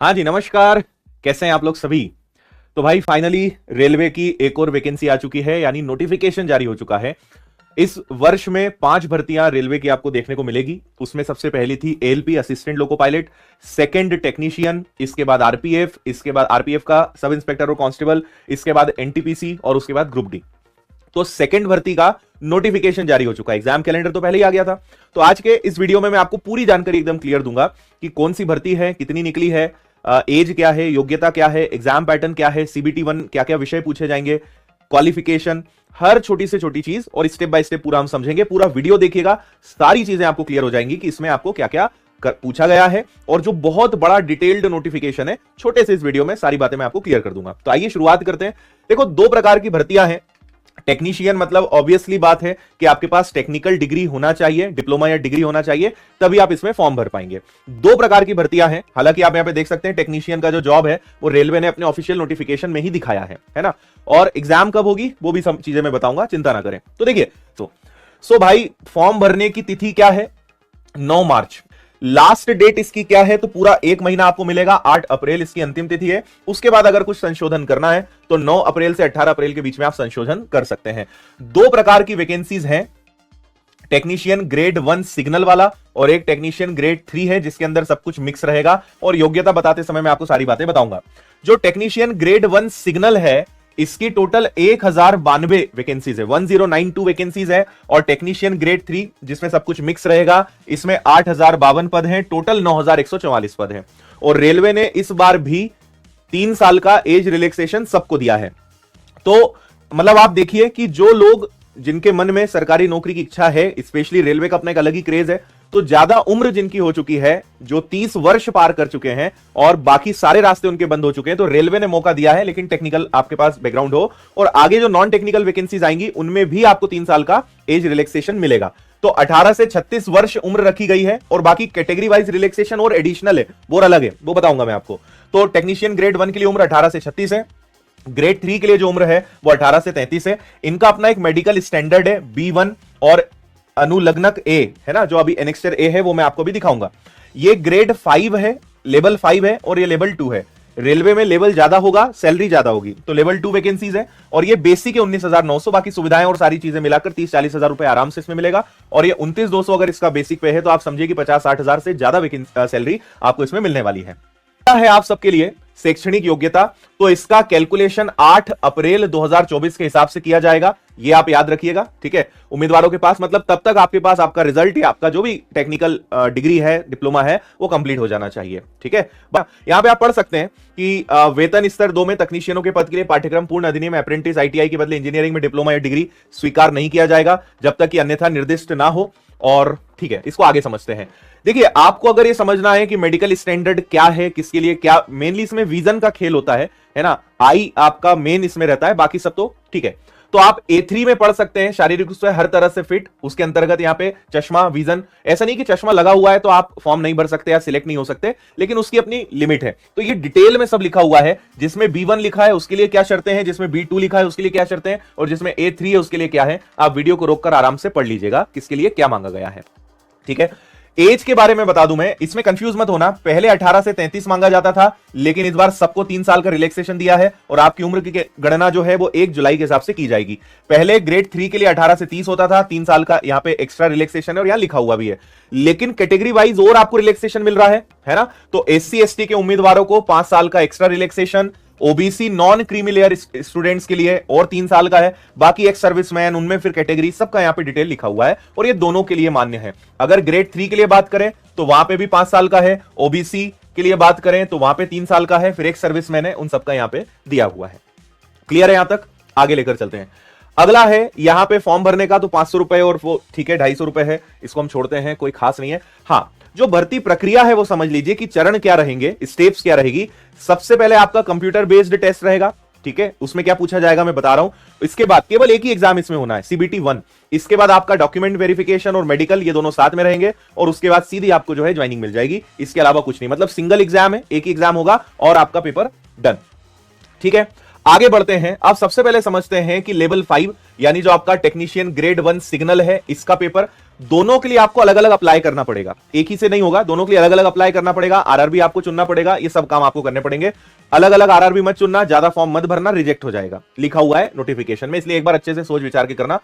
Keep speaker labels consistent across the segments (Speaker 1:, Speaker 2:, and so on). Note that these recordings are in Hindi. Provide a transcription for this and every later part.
Speaker 1: हाँ जी, नमस्कार। कैसे हैं आप लोग सभी। तो भाई फाइनली रेलवे की एक और वैकेंसी आ चुकी है, यानी नोटिफिकेशन जारी हो चुका है। इस वर्ष में 5 भर्तियां रेलवे की आपको देखने को मिलेगी। उसमें सबसे पहली थी ALP assistant loco pilot, second technician, इसके बाद आरपीएफ, इसके बाद आरपीएफ का सब इंस्पेक्टर और कांस्टेबल, इसके बाद एनटीपीसी और उसके बाद ग्रुप डी। तो सेकंड भर्ती का नोटिफिकेशन जारी हो चुका है। एग्जाम कैलेंडर तो पहले ही आ गया था। तो आज के इस वीडियो में मैं आपको पूरी जानकारी एकदम क्लियर दूंगा कि कौन सी भर्ती है, कितनी निकली है, एज क्या है, योग्यता क्या है, एग्जाम पैटर्न क्या है, सीबीटी 1 क्या क्या विषय पूछे जाएंगे, क्वालिफिकेशन, हर छोटी से छोटी चीज और स्टेप बाय स्टेप पूरा हम समझेंगे। पूरा वीडियो देखिएगा, सारी चीजें आपको क्लियर हो जाएंगी कि इसमें आपको क्या क्या पूछा गया है और जो बहुत बड़ा डिटेल्ड नोटिफिकेशन है, छोटे से इस वीडियो में सारी बातें मैं आपको क्लियर कर दूंगा। तो आइए शुरुआत करते हैं। देखो, 2 प्रकार की भर्तियां हैं। टेक्नीशियन मतलब ऑब्वियसली बात है कि आपके पास टेक्निकल डिग्री होना चाहिए, डिप्लोमा या डिग्री होना चाहिए, तभी आप इसमें फॉर्म भर पाएंगे। 2 प्रकार की भर्तियां हैं। हालांकि आप यहां पे देख सकते हैं टेक्नीशियन का जो जॉब है वो रेलवे ने अपने ऑफिशियल नोटिफिकेशन में ही दिखाया है ना। और एग्जाम कब होगी वो भी सब चीजें मैं बताऊंगा, चिंता ना करें। तो देखिए, सो भाई फॉर्म भरने की तिथि क्या है? 9 मार्च। लास्ट डेट इसकी क्या है? तो पूरा 1 महीना आपको मिलेगा। 8 अप्रैल इसकी अंतिम तिथि है। उसके बाद अगर कुछ संशोधन करना है तो 9 अप्रैल से 18 अप्रैल के बीच में आप संशोधन कर सकते हैं। 2 प्रकार की वैकेंसीज हैं, टेक्नीशियन ग्रेड 1 सिग्नल वाला और एक टेक्नीशियन ग्रेड 3 है जिसके अंदर सब कुछ मिक्स रहेगा। और योग्यता बताते समय मैं आपको सारी बातें बताऊंगा। जो टेक्नीशियन ग्रेड 1 सिग्नल है इसकी टोटल 1092 वैकेंसीज है, 1092 वैकेंसीज है। और टेक्नीशियन ग्रेड 3 जिसमें सब कुछ मिक्स रहेगा, इसमें 8052 पद हैं, टोटल 9144 पद हैं। और रेलवे ने इस बार भी 3 साल का एज रिलैक्सेशन सबको दिया है। तो मतलब आप देखिए कि जो लोग जिनके मन में सरकारी नौकरी की इच्छा है, स्पेशली रेलवे का अपना एक अलग ही क्रेज है, तो ज्यादा उम्र जिनकी हो चुकी है, जो 30 वर्ष पार कर चुके हैं और बाकी सारे रास्ते उनके बंद हो चुके हैं, तो रेलवे ने मौका दिया है। लेकिन टेक्निकल आपके पास बैकग्राउंड हो और आगे जो नॉन टेक्निकल वैकेंसीज आएंगी उनमें भी आपको 3 साल का एज रिलैक्सेशन मिलेगा। तो 18 से 36 वर्ष उम्र रखी गई है और बाकी कैटेगरी वाइज रिलैक्सेशन और एडिशनल है, वो अलग है, वो बताऊंगा मैं आपको। तो टेक्नीशियन ग्रेड 1 के लिए उम्र 18 से 36 है। ग्रेड 3 के लिए जो उम्र है वो 18 से 33 है। इनका अपना एक मेडिकल स्टैंडर्ड है B1 और अनुलग्नक ए है ना, जो अभी एनेक्स्टर ए है वो मैं आपको भी दिखाऊंगा। ये ग्रेड 5 है, लेवल 5 है और ये लेवल 2 है। रेलवे में लेवल ज्यादा होगा, सैलरी ज्यादा होगी, तो लेवल 2 वैकेंसीज है। और ये बेसिक है 19,900, बाकी सुविधाएं और सारी चीजें मिलाकर 30-40 हजार रुपए आराम से इसमें मिलेगा। और ये 29,200 अगर इसका बेसिक पे है तो आप समझिए कि 50-60 हजार से ज्यादा सैलरी आपको इसमें मिलने वाली है। है आप सबके लिए शैक्षणिक योग्यता, तो इसका कैलकुलेशन 8 अप्रैल 2024 के हिसाब से किया जाएगा, ये आप याद रखिएगा, ठीक है। उम्मीदवारों के पास मतलब तब तक आपके पास आपका रिजल्ट या आपका जो भी टेक्निकल डिग्री है, डिप्लोमा है, वो कंप्लीट हो जाना चाहिए, ठीक है। यहां पे आप पढ़ सकते हैं कि वेतन स्तर 2 में तकनीशियनों के पद के लिए पाठ्यक्रम पूर्ण अधिनियम अप्रेंटिस आईटीआई के बदले इंजीनियरिंग में डिप्लोमा या डिग्री स्वीकार नहीं किया जाएगा जब तक कि अन्यथा निर्दिष्ट ना हो। और ठीक है, इसको आगे समझते हैं। देखिए, आपको अगर ये समझना है कि मेडिकल स्टैंडर्ड क्या है, किसके लिए क्या, मेनली इसमें विजन का खेल होता है ना। आई आपका मेन इसमें रहता है, बाकी सब तो ठीक है। तो आप A3 में पढ़ सकते हैं, शारीरिक रूप से हर तरह से फिट। उसके अंतर्गत यहाँ पे चश्मा, विजन, ऐसा नहीं कि चश्मा लगा हुआ है तो आप फॉर्म नहीं भर सकते या सिलेक्ट नहीं हो सकते, लेकिन उसकी अपनी लिमिट है। तो ये डिटेल में सब लिखा हुआ है। जिसमें B1 लिखा है उसके लिए क्या शर्तें हैं, जिसमें B2 लिखा है उसके लिए क्या शर्तें हैं, और जिसमें A3 है उसके लिए क्या है। आप वीडियो को रोककर आराम से पढ़ लीजिएगा किसके लिए क्या मांगा गया है, ठीक है। एज के बारे में बता दूं मैं, इसमें कंफ्यूज मत होना। पहले 18 से 33 मांगा जाता था, लेकिन इस बार सबको 3 साल का रिलैक्सेशन दिया है और आपकी उम्र की गणना जो है वो 1 जुलाई के हिसाब से की जाएगी। पहले ग्रेड 3 के लिए 18 से 30 होता था, 3 साल का यहाँ पे एक्स्ट्रा रिलैक्सेशन है और यहाँ लिखा हुआ भी है। लेकिन कैटेगरी वाइज और आपको रिलैक्सेशन मिल रहा है ना। तो SC ST के उम्मीदवारों को 5 साल का extra relaxation, OBC non creamy layer students के लिए और 3 साल का है। बाकी एक्स सर्विसमैन, उनमें फिर कैटेगरी सबका यहां पे डिटेल लिखा हुआ है और ये दोनों के लिए मान्य है। अगर ग्रेड 3 के लिए बात करें तो वहां पे भी 5 साल का है, ओबीसी के लिए बात करें तो वहां पे 3 साल का है, फिर एक्स सर्विसमैन है, उन सबका यहां पे दिया हुआ है। क्लियर है यहां तक? आगे लेकर चलते हैं। अगला है यहां पे फॉर्म भरने का, तो 500 रुपए और वो ठीक है 250 रुपए है, इसको हम छोड़ते हैं, कोई खास नहीं है। हाँ, जो भर्ती प्रक्रिया है वो समझ लीजिए कि चरण क्या रहेंगे, स्टेप्स क्या रहेगी। सबसे पहले आपका कंप्यूटर बेस्ड टेस्ट रहेगा, ठीक है। उसमें क्या पूछा जाएगा मैं बता रहा हूं। इसके बाद केवल एक ही एग्जाम इसमें होना है, CBT 1। इसके बाद आपका डॉक्यूमेंट वेरिफिकेशन और मेडिकल, ये दोनों साथ में रहेंगे और उसके बाद सीधी आपको जो है ज्वाइनिंग मिल जाएगी। इसके अलावा कुछ नहीं, मतलब सिंगल एग्जाम है, एक ही एग्जाम होगा और आपका पेपर डन, ठीक है। आगे बढ़ते हैं। अब सबसे पहले समझते हैं कि लेवल 5 यानी जो आपका टेक्नीशियन ग्रेड 1 सिग्नल है, इसका पेपर दोनों के लिए आपको अलग अलग अप्लाई करना पड़ेगा, एक ही से नहीं होगा, दोनों के लिए अलग अलग अप्लाई करना पड़ेगा। आरआरबी आपको चुनना पड़ेगा, ये सब काम आपको करने पड़ेंगे। अलग अलग आरआरबी मत चुनना, ज्यादा फॉर्म मत भरना, रिजेक्ट हो जाएगा, लिखा हुआ है नोटिफिकेशन में, इसलिए एक बार अच्छे से सोच विचार के करना।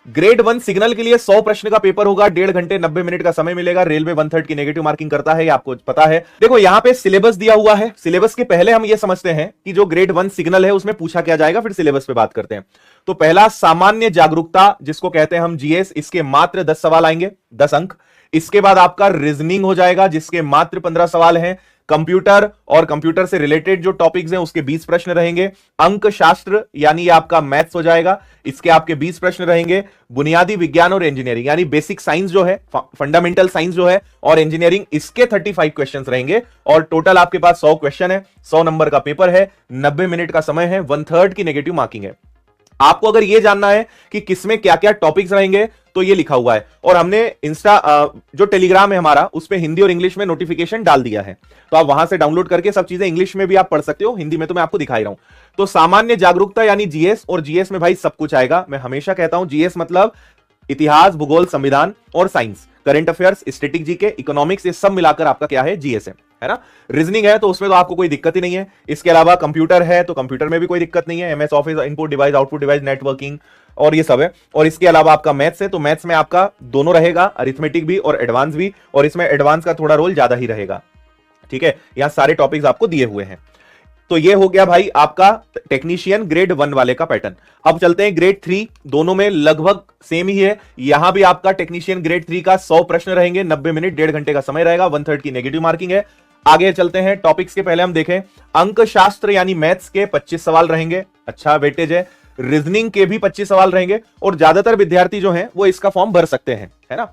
Speaker 1: ग्रेड 1 सिग्नल के लिए 100 प्रश्न का पेपर होगा, 1.5 घंटे 90 मिनट का समय मिलेगा। रेलवे 1/3 की नेगेटिव मार्किंग करता है, ये आपको पता है। देखो यहां पे सिलेबस दिया हुआ है, सिलेबस के पहले हम ये समझते हैं कि जो ग्रेड 1 सिग्नल है उसमें पूछा क्या जाएगा, फिर सिलेबस पे बात करते हैं। तो पहला सामान्य जागरूकता, जिसको कहते हैं हम जीएस, इसके मात्र 10 सवाल आएंगे, 10 अंक। इसके बाद आपका रीजनिंग हो जाएगा, जिसके मात्र 15 सवाल हैं। कंप्यूटर और कंप्यूटर से रिलेटेड जो टॉपिक्स हैं उसके 20 प्रश्न रहेंगे। अंक शास्त्र यानी ये आपका मैथ्स हो जाएगा, इसके आपके 20 प्रश्न रहेंगे। बुनियादी विज्ञान और इंजीनियरिंग यानी बेसिक साइंस जो है, फंडामेंटल साइंस जो है, और इंजीनियरिंग, इसके 35 क्वेश्चंस रहेंगे। और टोटल आपके पास 100 क्वेश्चन है, 100 नंबर का पेपर है, 90 मिनट का समय है, 1/3 की नेगेटिव मार्किंग है। आपको अगर यह जानना है कि किसमें क्या क्या टॉपिक्स रहेंगे तो ये लिखा हुआ है, और हमने जो टेलीग्राम है हमारा, उस पे हिंदी और इंग्लिश में नोटिफिकेशन डाल दिया है, तो आप वहां से डाउनलोड करके सब चीजें इंग्लिश में भी आप पढ़ सकते हो, हिंदी में तो मैं आपको दिखा ही रहा हूं। तो सामान्य जागरूकता यानी जीएस, और जीएस में भाई सब कुछ आएगा। मैं हमेशा कहता हूं जीएस मतलब इतिहास, भूगोल, संविधान और science, current affairs, static GK, economics, ये सब मिलाकर आपका क्या है, जीएस है ना। रीजनिंग है तो उसमें तो आपको कोई दिक्कत ही नहीं है। इसके अलावा कंप्यूटर है तो कंप्यूटर में भी कोई दिक्कत नहीं है, MS office, input device, output device, networking और ये सब है। और इसके अलावा आपका मैथ्स है तो मैथ्स में आपका दोनों रहेगा, अरिथमेटिक भी और एडवांस भी, और इसमें एडवांस का थोड़ा रोल ज्यादा ही रहेगा। ठीक है, यहां सारे टॉपिक्स आपको दिए हुए हैं। तो ये हो गया भाई आपका टेक्नीशियन ग्रेड 1 वाले का पैटर्न। अब चलते हैं ग्रेड 3, दोनों में लगभग सेम ही है। यहां भी आपका टेक्नीशियन ग्रेड 3 का 100 प्रश्न रहेंगे, 90 मिनट, 1.5 घंटे का समय रहेगा, 1/3 की नेगेटिव मार्किंग है। आगे चलते हैं, टॉपिक्स के पहले हम देखें, अंक शास्त्र यानी मैथ्स के 25 सवाल रहेंगे, अच्छा वेटेज है। रीजनिंग के भी 25 सवाल रहेंगे, और ज्यादातर विद्यार्थी जो हैं वो इसका फॉर्म भर सकते हैं, है ना।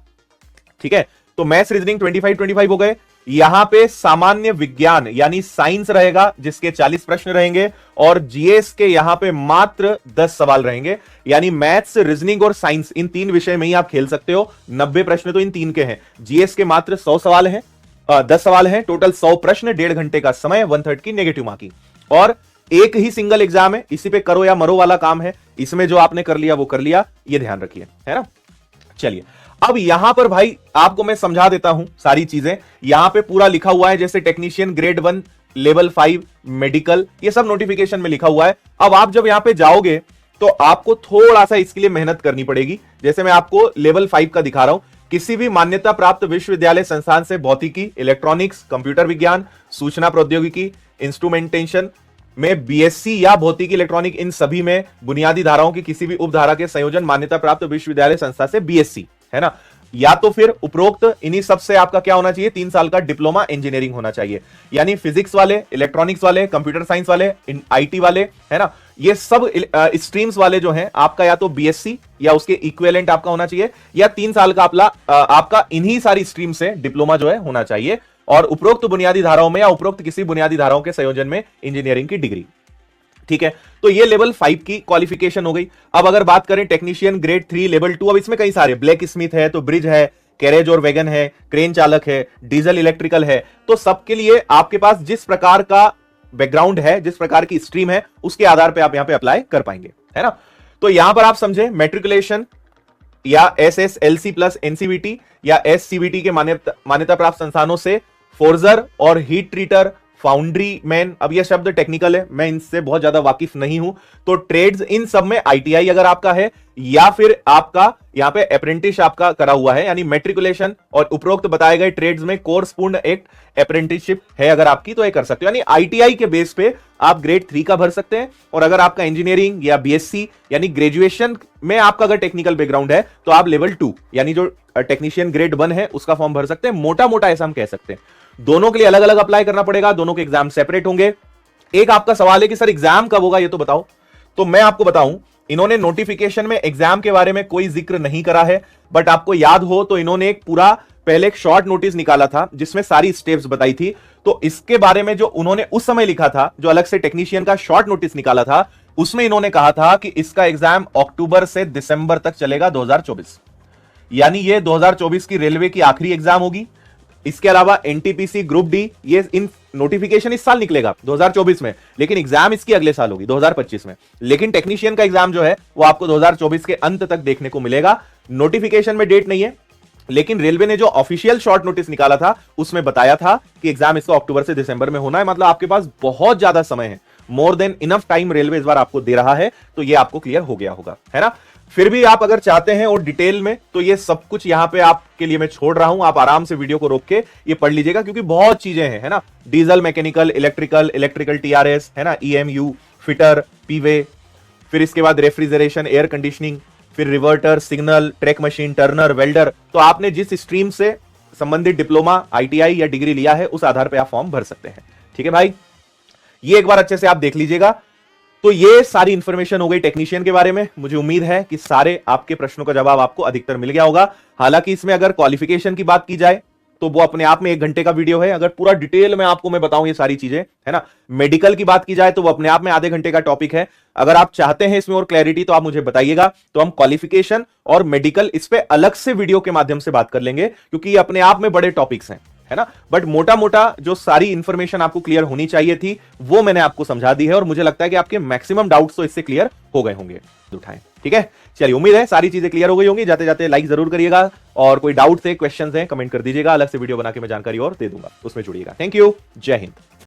Speaker 1: ठीक है, तो मैथ्स रीजनिंग 25 हो गए। यहां पे सामान्य विज्ञान यानी साइंस रहेगा, जिसके 40 प्रश्न रहेंगे, और जीएस के यहां पे मात्र 10 सवाल रहेंगे। यानी मैथ्स, रीजनिंग और साइंस, इन 3 विषय में ही आप खेल सकते हो। 90 प्रश्न तो इन 3 के हैं। जीएस के मात्र 100 सवाल हैं, 10 सवाल हैं, टोटल 100 प्रश्न, 1.5 घंटे का समय, 1/3 की नेगेटिव मार्किंग, और एक ही सिंगल एग्जाम है। इसी पे करो या मरो वाला काम है, इसमें जो आपने कर लिया वो कर लिया, ये ध्यान रखिए, है ना। चलिए अब यहां पर भाई आपको मैं समझा देता हूं सारी चीजें। यहां पे पूरा लिखा हुआ है, जैसे टेक्नीशियन ग्रेड 1, लेवल 5, मेडिकल, ये सब नोटिफिकेशन में लिखा हुआ है। अब आप जब यहां पे जाओगे तो आपको थोड़ा सा इसके लिए मेहनत करनी पड़ेगी। जैसे मैं आपको लेवल 5 का दिखा रहा हूं, किसी भी मान्यता प्राप्त विश्वविद्यालय संस्थान से भौतिकी, इलेक्ट्रॉनिक्स, कंप्यूटर विज्ञान, सूचना प्रौद्योगिकी, इंस्ट्रूमेंटेशन में बीएससी या भौतिकी, इलेक्ट्रॉनिक, इन सभी में बुनियादी धाराओं की किसी भी उपधारा के संयोजन मान्यता प्राप्त विश्वविद्यालय संस्था से बीएससी, है ना। या तो फिर उपरोक्त इन्हीं सब से आपका क्या होना चाहिए, 3 साल का डिप्लोमा इंजीनियरिंग होना चाहिए। यानी फिजिक्स वाले, इलेक्ट्रॉनिक्स वाले, कंप्यूटर साइंस वाले, आईटी वाले, है ना, ये सब स्ट्रीम्स वाले जो हैं, आपका या तो बीएससी या उसके इक्विवेलेंट आपका होना चाहिए, या 3 साल का आपका इन्हीं सारी स्ट्रीम से डिप्लोमा जो है होना चाहिए, और उपरोक्त बुनियादी धाराओं में या उपरोक्त किसी बुनियादी धाराओं के संयोजन में इंजीनियरिंग की डिग्री। ठीक है, तो ये लेवल 5 की क्वालिफिकेशन हो गई। अब अगर बात करें टेक्नीशियन ग्रेड 3 लेवल 2, अब इसमें कई सारे, ब्लैक स्मिथ है तो ब्रिज है, कैरेज और वैगन है, क्रेन चालक है, डीजल इलेक्ट्रिकल है। तो सबके लिए आपके पास जिस प्रकार का बैकग्राउंड है, जिस प्रकार की स्ट्रीम है, उसके आधार पर आप यहां पर अप्लाई कर पाएंगे, है ना। तो यहां पर आप समझे मैट्रिकुलेशन या एसएसएलसी प्लस एनसीवीटी या एससीवीटी के मान्यता प्राप्त संस्थानों से फोर्जर और हीट ट्रीटर, फाउंड्री मैन, अब यह शब्द टेक्निकल है, मैं इनसे बहुत ज्यादा वाकिफ नहीं हूं, तो ट्रेड्स, इन सब में आईटीआई अगर आपका है, या फिर आपका यहां पे अप्रेंटिस आपका करा हुआ है, यानी मैट्रिकुलेशन और उपरोक्त बताए गए ट्रेड्स में कोर्स पूर्ण एक अप्रेंटिसशिप है अगर आपकी, तो ये कर सकते हो। यानी आईटीआई के बेस पे आप ग्रेड 3 का भर सकते हैं। और अगर आपका इंजीनियरिंग या बीएससी यानी ग्रेजुएशन में आपका अगर टेक्निकल बैकग्राउंड है, तो आप लेवल 2 यानी जो टेक्नीशियन ग्रेड 1 है उसका फॉर्म भर सकते हैं। मोटा मोटा ऐसा हम कह सकते हैं। दोनों के लिए अलग अलग अप्लाई करना पड़ेगा, दोनों के एग्जाम सेपरेट होंगे। एक आपका सवाल है कि सर एग्जाम कब होगा, ये तो बताओ। तो मैं आपको बताऊं, इन्होंने नोटिफिकेशन में एग्जाम के बारे में कोई जिक्र नहीं करा है, बट आपको याद हो तो इन्होंने एक पूरा पहले एक शॉर्ट नोटिस निकाला था जिसमें सारी स्टेप्स बताई थी। तो इसके बारे में जो उन्होंने उस समय लिखा था, जो अलग से टेक्नीशियन का शॉर्ट नोटिस निकाला था, उसमें इन्होंने कहा था कि इसका एग्जाम अक्टूबर से दिसंबर तक चलेगा 2024, यानी ये 2024 की रेलवे की आखिरी एग्जाम होगी। इसके अलावा एनटीपीसी ग्रुप डी, ये इन नोटिफिकेशन इस साल निकलेगा 2024 में, लेकिन एग्जाम इसकी अगले साल होगी 2025 में। लेकिन टेक्नीशियन का एग्जाम जो है वो आपको 2024 के अंत तक देखने को मिलेगा। नोटिफिकेशन में डेट नहीं है, लेकिन रेलवे ने जो ऑफिशियल शॉर्ट नोटिस निकाला था उसमें बताया था कि एग्जाम इसका अक्टूबर से दिसंबर में होना है। मतलब आपके पास बहुत ज्यादा समय है, more than enough time railway इस बार आपको दे रहा है, तो ये आपको क्लियर हो गया होगा, है ना। फिर भी आप अगर चाहते हैं और डिटेल में, तो ये सब कुछ यहां पे आपके लिए मैं छोड़ रहा हूं, आप आराम से वीडियो को रोक के ये पढ़ लीजिएगा, क्योंकि बहुत चीजें हैं, है ना। डीजल, मैकेनिकल, इलेक्ट्रिकल टीआरएस, है ना, ईएमयू, फिटर, पीवे, फिर इसके बाद रेफ्रिजरेशन, एयर कंडीशनिंग, फिर riveter, signal, track machine, turner, welder. तो आपने जिस स्ट्रीम से संबंधित डिप्लोमा, आईटीआई या डिग्री लिया है, उस आधार पर आप फॉर्म भर सकते हैं। ठीक है भाई, ये एक बार अच्छे से आप देख लीजिएगा। तो ये सारी इंफॉर्मेशन हो गई टेक्नीशियन के बारे में। मुझे उम्मीद है कि सारे आपके प्रश्नों का जवाब आपको अधिकतर मिल गया होगा। हालांकि इसमें अगर क्वालिफिकेशन की बात की जाए तो वो अपने आप में 1 घंटे का वीडियो है, अगर पूरा डिटेल में आपको मैं बताऊं ये सारी चीजें, है ना। मेडिकल की बात की जाए तो वो अपने आप में आधे घंटे का टॉपिक है। अगर आप चाहते हैं इसमें और क्लैरिटी तो आप मुझे बताइएगा, तो हम क्वालिफिकेशन और मेडिकल इस पे अलग से वीडियो के माध्यम से बात कर लेंगे, क्योंकि ये अपने आप में बड़े टॉपिक्स हैं, है ना। बट मोटा मोटा जो सारी इंफॉर्मेशन आपको क्लियर होनी चाहिए थी वो मैंने आपको समझा दी है, और मुझे लगता है कि आपके मैक्सिमम डाउट्स तो इससे क्लियर हो गए होंगे। उठाएं, ठीक है। चलिए, उम्मीद है सारी चीजें क्लियर हो गई होंगी। जाते जाते लाइक जरूर करिएगा, और कोई डाउट्स है, क्वेश्चंस हैं, कमेंट कर दीजिएगा। अलग से वीडियो बना के मैं जानकारी और दे दूंगा, उसमें जुड़िएगा। थैंक यू, जय हिंद।